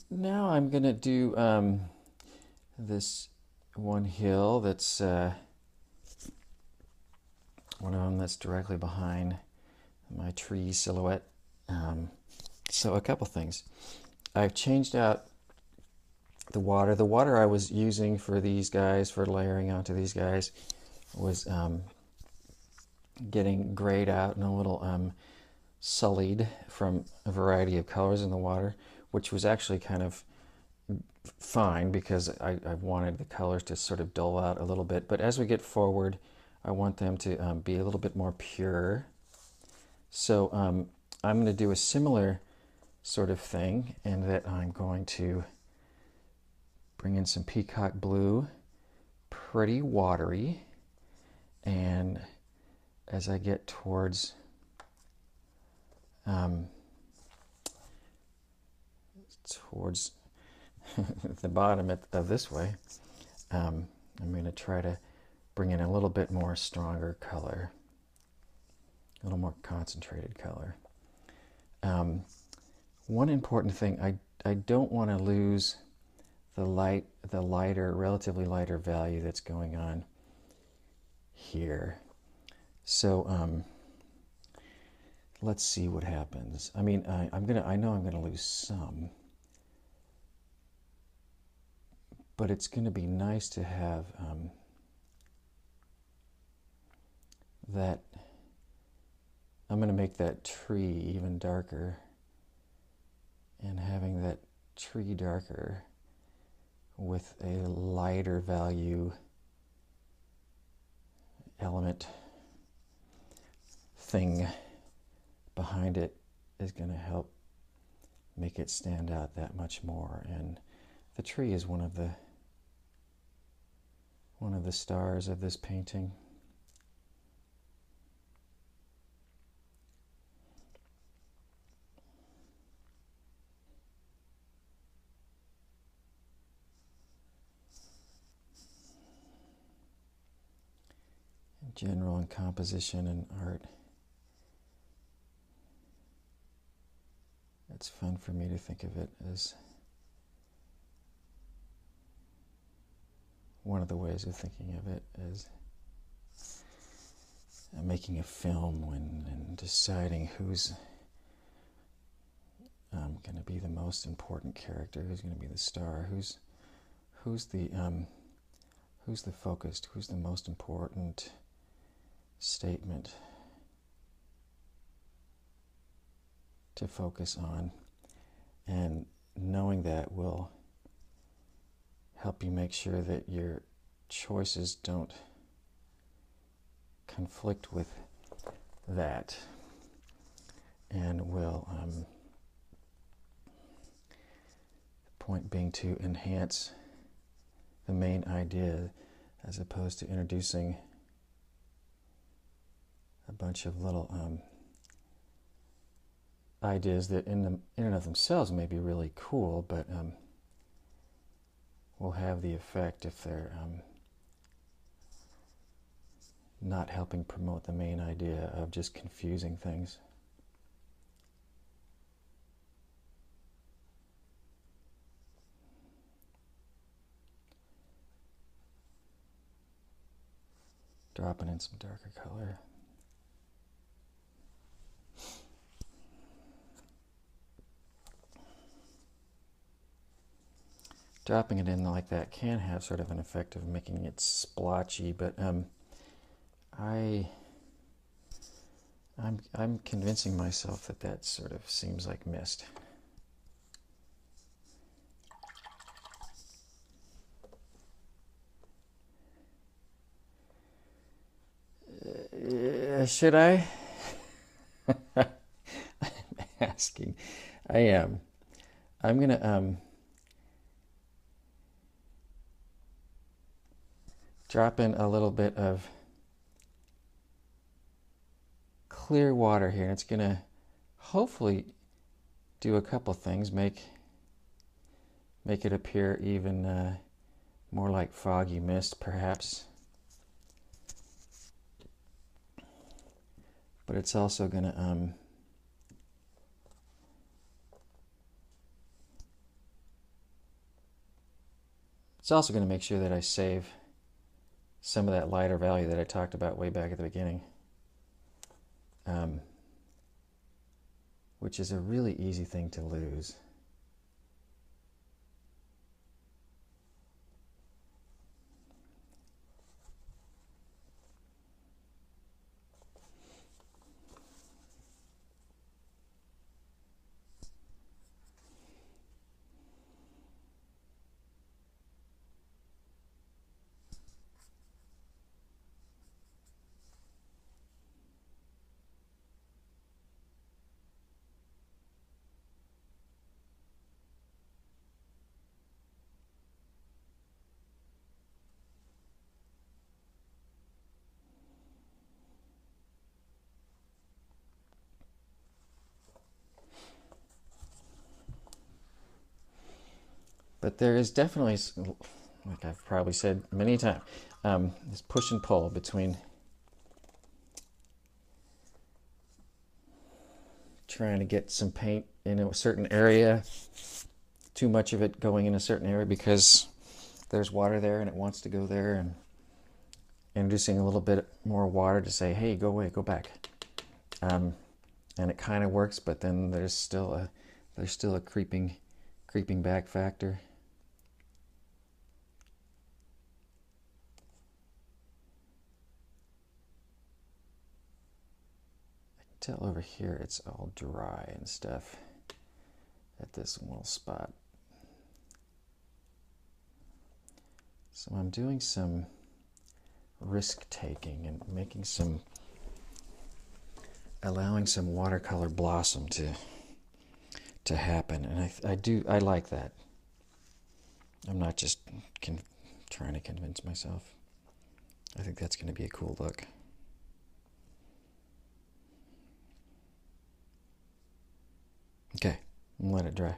Now I'm going to do this one hill that's one of them that's directly behind my tree silhouette. Um, so a couple things. I've changed out the water. The water I was using for these guys, for layering onto these guys, was getting grayed out and a little sullied from a variety of colors in the water, which was actually kind of fine because I wanted the colors to sort of dull out a little bit. But as we get forward, I want them to be a little bit more pure. So I'm going to do a similar sort of thing in that I'm going to bring in some peacock blue, pretty watery, and as I get towards um, towards the bottom of this way, I'm going to try to bring in a little bit more stronger color, a little more concentrated color. One important thing, I don't want to lose the lighter, relatively lighter value that's going on here. So let's see what happens. I mean, I know I'm gonna lose some, but it's gonna be nice to have that. I'm gonna make that tree even darker, and having that tree darker with a lighter value element thing behind it is going to help make it stand out that much more. And the tree is one of the stars of this painting. In general, in composition and art, it's fun for me to think of it as one of the ways of thinking of it as making a film and deciding who's going to be the most important character, who's going to be the star, who's the focused, who's the most important statement to focus on, and knowing that will help you make sure that your choices don't conflict with that, and will the point being to enhance the main idea as opposed to introducing a bunch of little ideas that in and of themselves may be really cool, but will have the effect, if they're not helping promote the main idea, of just confusing things. Dropping in some darker color. Dropping it in like that can have sort of an effect of making it splotchy, but I'm convincing myself that that sort of seems like mist. Should I? I'm asking. I am. I'm gonna drop in a little bit of clear water here. It's gonna hopefully do a couple things. Make it appear even more like foggy mist, perhaps. But it's also going to, It's also going to make sure that I save some of that lighter value that I talked about way back at the beginning, which is a really easy thing to lose. But there is definitely, like I've probably said many times, this push and pull between trying to get some paint in a certain area, too much of it going in a certain area because there's water there and it wants to go there, and introducing a little bit more water to say, hey, go away, go back. And it kind of works, but then there's still a creeping back factor. Tell over here it's all dry and stuff at this little spot. So I'm doing some risk taking and allowing some watercolor blossom to happen, and I like that. I'm not just trying to convince myself. I think that's going to be a cool look. Okay, I'm gonna let it dry.